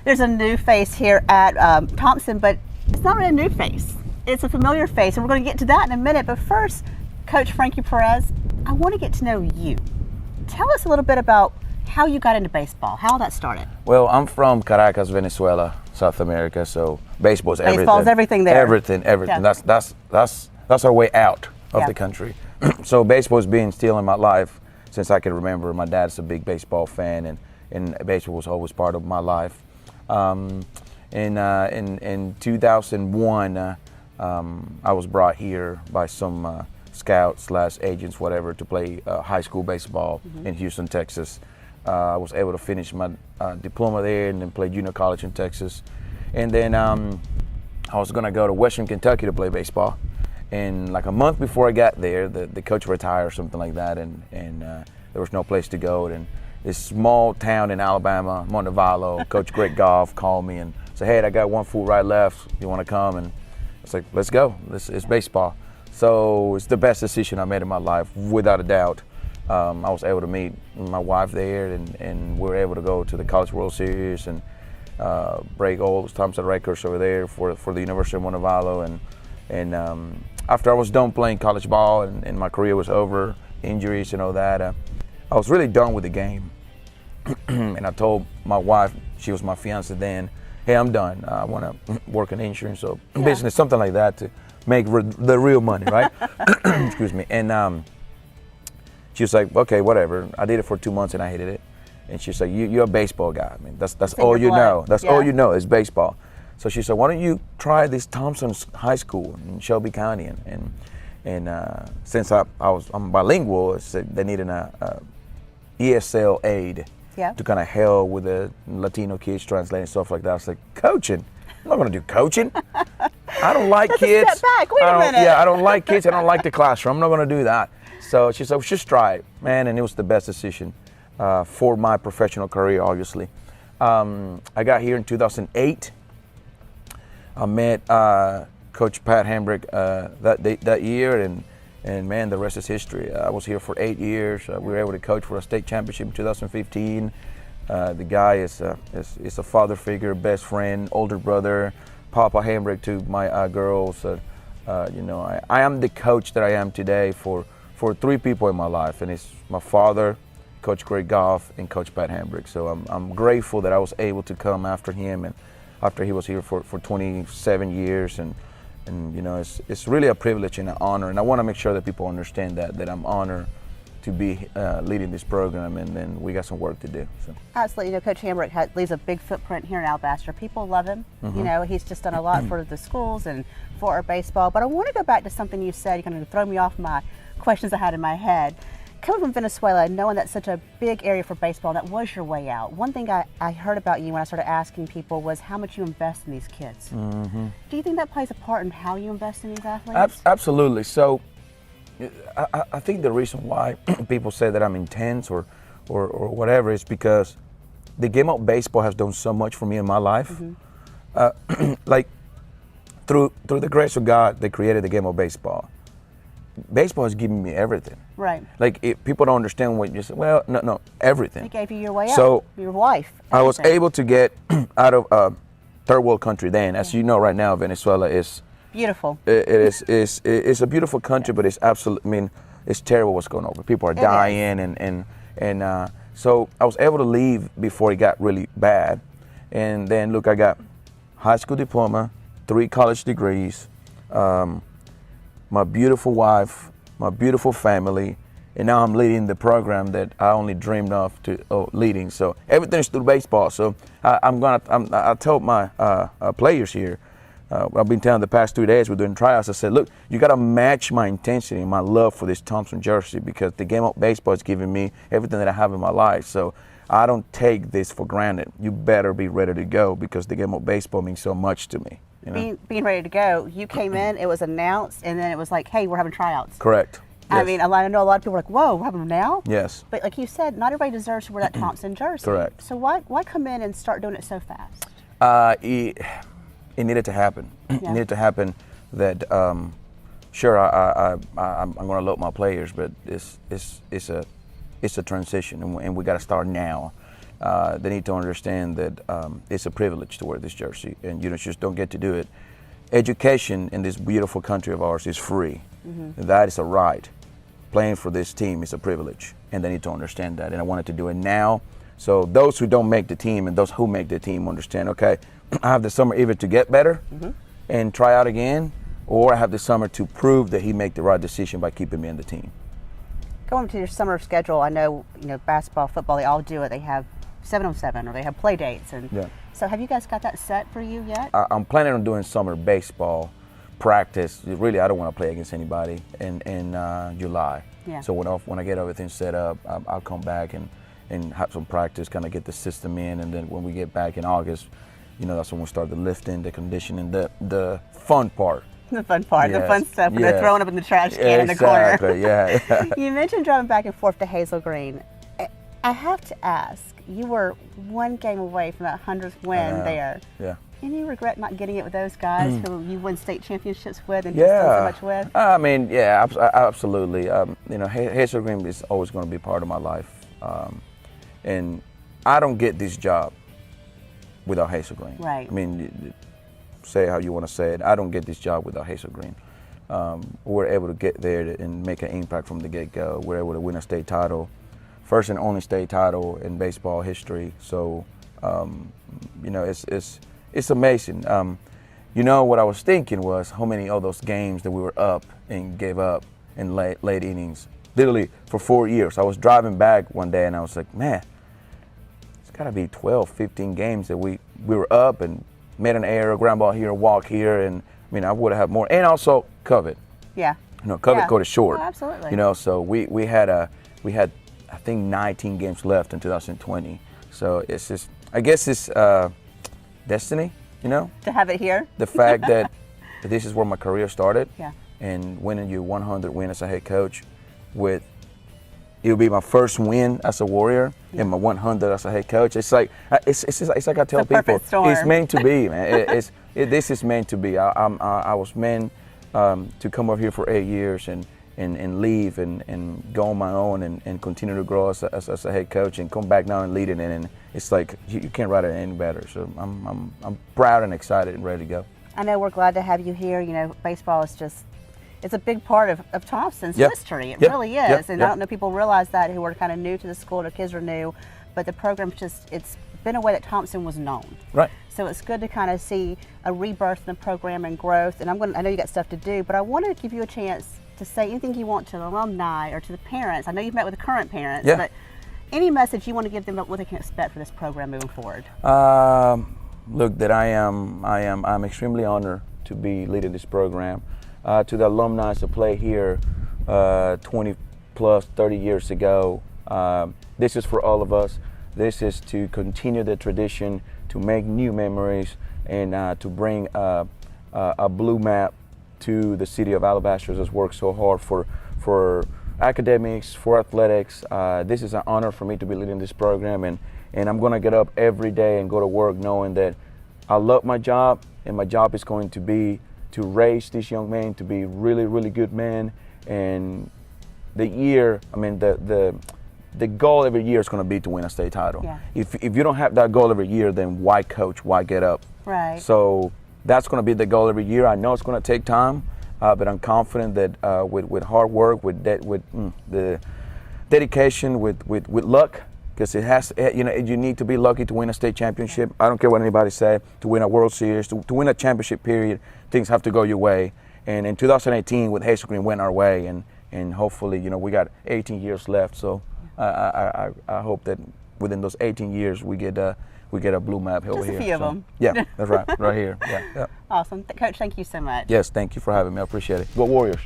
There's a new face here at Thompson, but it's not really a new face. It's a familiar face, and we're going to get to that in a minute. But first, Coach Frankie Perez, I want to get to know you. Tell us a little bit about how you got into baseball, how that started. Well, I'm from Caracas, Venezuela, South America, so baseball's everything. Baseball's everything there. Everything. Yeah. That's our way out of Yeah. the country. So baseball's been still in my life since I can remember. My dad's a big baseball fan, and baseball was always part of my life. In 2001, I was brought here by some scouts / agents, whatever, to play high school baseball in Houston, Texas. I was able to finish my diploma there and then play junior college in Texas. And then I was going to go to Western Kentucky to play baseball. And like a month before I got there, the coach retired or something like that, and there was no place to go. And this small town in Alabama, Montevallo, Coach Greg Goff called me and said, "Hey, I got one full ride left. You want to come?" And I was like, "Let's go. It's baseball." So it's the best decision I made in my life, without a doubt. I was able to meet my wife there, and we were able to go to the College World Series and break all those Thompson records over there for the University of Montevallo. And after I was done playing college ball and my career was over, injuries and all that, I was really done with the game. And I told my wife, she was my fiance then, "Hey, I'm done. I want to work in insurance or business, something like that, to make the real money, right?" Excuse me. And she was like, "Okay, whatever." I did it for 2 months and I hated it. And she said, "You're a baseball guy. I mean, that's all you know. That's all you know is baseball." So she said, "Why don't you try this Thompson High School in Shelby County?" And since I'm bilingual, they needed a ESL aide to kind of help with the Latino kids translating stuff like that. I was like, "Coaching? I'm not going to do coaching. I don't like kids. Step back. Wait a minute. Yeah, I don't like kids. I don't like the classroom. I'm not going to do that." So she said, "Well, just try it, man." And it was the best decision for my professional career, obviously. I got here in 2008. I met Coach Pat Hamrick that year, and man, the rest is history. I was here for 8 years. We were able to coach for a state championship in 2015. The guy is a father figure, best friend, older brother, Papa Hamrick to my girls. I am the coach that I am today for 3 people in my life, and it's my father, Coach Greg Goff, and Coach Pat Hamrick. So I'm grateful that I was able to come after him and after he was here for 27 years, and it's really a privilege and an honor, and I want to make sure that people understand that I'm honored to be leading this program, and then we got some work to do. So. Absolutely. Coach Hamrick leaves a big footprint here in Alabaster. People love him. He's just done a lot for the schools and for our baseball. But I want to go back to something you said. You kind of throw me off my questions I had in my head. Coming from Venezuela, knowing that's such a big area for baseball, that was your way out. One thing I heard about you when I started asking people was how much you invest in these kids. Do you think that plays a part in how you invest in these athletes? Absolutely. So I think the reason why people say that I'm intense or whatever is because the game of baseball has done so much for me in my life. Like through the grace of God, they created the game of baseball. Baseball has given me everything. Right. Like people don't understand what you say. Well, no, everything. They gave you your way out. So your wife. Everything. I was able to get out of a third world country then. As you know, right now, Venezuela is beautiful. It's a beautiful country, but it's absolutely. I mean, it's terrible what's going on. People are dying, and so I was able to leave before it got really bad. And then look, I got high school diploma, 3 college degrees. My beautiful wife, my beautiful family, and now I'm leading the program that I only dreamed of leading. So everything's through baseball. So I told my players here, I've been telling the past 2 days we're doing tryouts. I said, look, you got to match my intensity and my love for this Thompson jersey, because the game of baseball is giving me everything that I have in my life. So I don't take this for granted. You better be ready to go, because the game of baseball means so much to me. Being ready to go, you came in, it was announced, and then it was like, hey, we're having tryouts. Correct. Yes. I mean, I know a lot of people are like, whoa, we're having them now? Yes. But like you said, not everybody deserves to wear that Thompson jersey. Correct. So why come in and start doing it so fast? It needed to happen. Yeah. It needed to happen that, sure, I'm going to load my players, but it's a transition, and we got to start now. they need to understand that it's a privilege to wear this jersey, and you just don't get to do it. Education in this beautiful country of ours is free. That is a right. Playing for this team is a privilege, and they need to understand that. And I wanted to do it now, so those who don't make the team and those who make the team understand, okay, I have the summer either to get better and try out again, or I have the summer to prove that he made the right decision by keeping me in the team. Going to your summer schedule, I know, basketball, football, they all do it. They have 7-on-7 or they have play dates. And so have you guys got that set for you yet? I'm planning on doing summer baseball practice. Really, I don't want to play against anybody in July. So when I get everything set up, I'll come back and have some practice, kind of get the system in. And then when we get back in August, that's when we start the lifting, the conditioning, the fun part. The fun part, the fun stuff when they're throwing up in the trash can in the corner. Exactly, You mentioned driving back and forth to Hazel Green. I have to ask, you were one game away from that 100th win there. Any regret not getting it with those guys who you won state championships with and just done so much with? I mean, absolutely. Hazel Green is always going to be part of my life. And I don't get this job without Hazel Green. Right. I mean, say how you want to say it. I don't get this job without Hazel Green. We're able to get there and make an impact from the get-go. We're able to win a state title, first and only state title in baseball history. So, it's amazing. What I was thinking was how many of those games that we were up and gave up in late innings, literally for 4 years. I was driving back one day and I was like, man, it's got to be 12, 15 games that we were up and made an error, ground ball here, walk here, and I would have had more. And also COVID. COVID go to short. Oh, absolutely. So we had I think 19 games left in 2020. So it's just, I guess it's destiny, to have it here. The fact that this is where my career started. And winning your 100 win as a head coach it'll be my first win as a Warrior and my 100 as a head coach. It's like it's like I tell people, it's meant to be, man. This is meant to be. I was meant to come over here for 8 years and leave and go on my own and continue to grow as a head coach and come back now and lead it. And it's like you can't write it any better. So I'm proud and excited and ready to go. I know we're glad to have you here. Baseball is just. It's a big part of Thompson's history. It really is. And I don't know if people realize that who are kind of new to the school, their kids are new, but the program's it's been a way that Thompson was known. Right. So it's good to kind of see a rebirth in the program and growth. And I know you got stuff to do, but I wanted to give you a chance to say anything you want to the alumni or to the parents. I know you've met with the current parents, but any message you want to give them about what they can expect for this program moving forward? Look, that I'm extremely honored to be leading this program. To the alumni that play here 20 plus 30 years ago, this is for all of us. This is to continue the tradition, to make new memories, and to bring a blue map to the city of Alabaster that's worked so hard for academics, for athletics. This is an honor for me to be leading this program, and I'm going to get up every day and go to work knowing that I love my job, and my job is going to be to raise these young men to be really, really good men. And the goal every year is going to be to win a state title. If you don't have that goal every year, then why coach? Why get up? Right. So that's going to be the goal every year. I know it's going to take time, but I'm confident that with hard work, with the dedication, with luck, because it has, you need to be lucky to win a state championship. I don't care what anybody say. To win a World Series, to win a championship period, things have to go your way. And in 2018, with Hazel Green, went our way, and hopefully, we got 18 years left. So I hope that within those 18 years, we get a blue map over here. Just a few of them. Yeah, that's right, right here. Yeah. Awesome, Coach. Thank you so much. Yes, thank you for having me. I appreciate it. Go Warriors.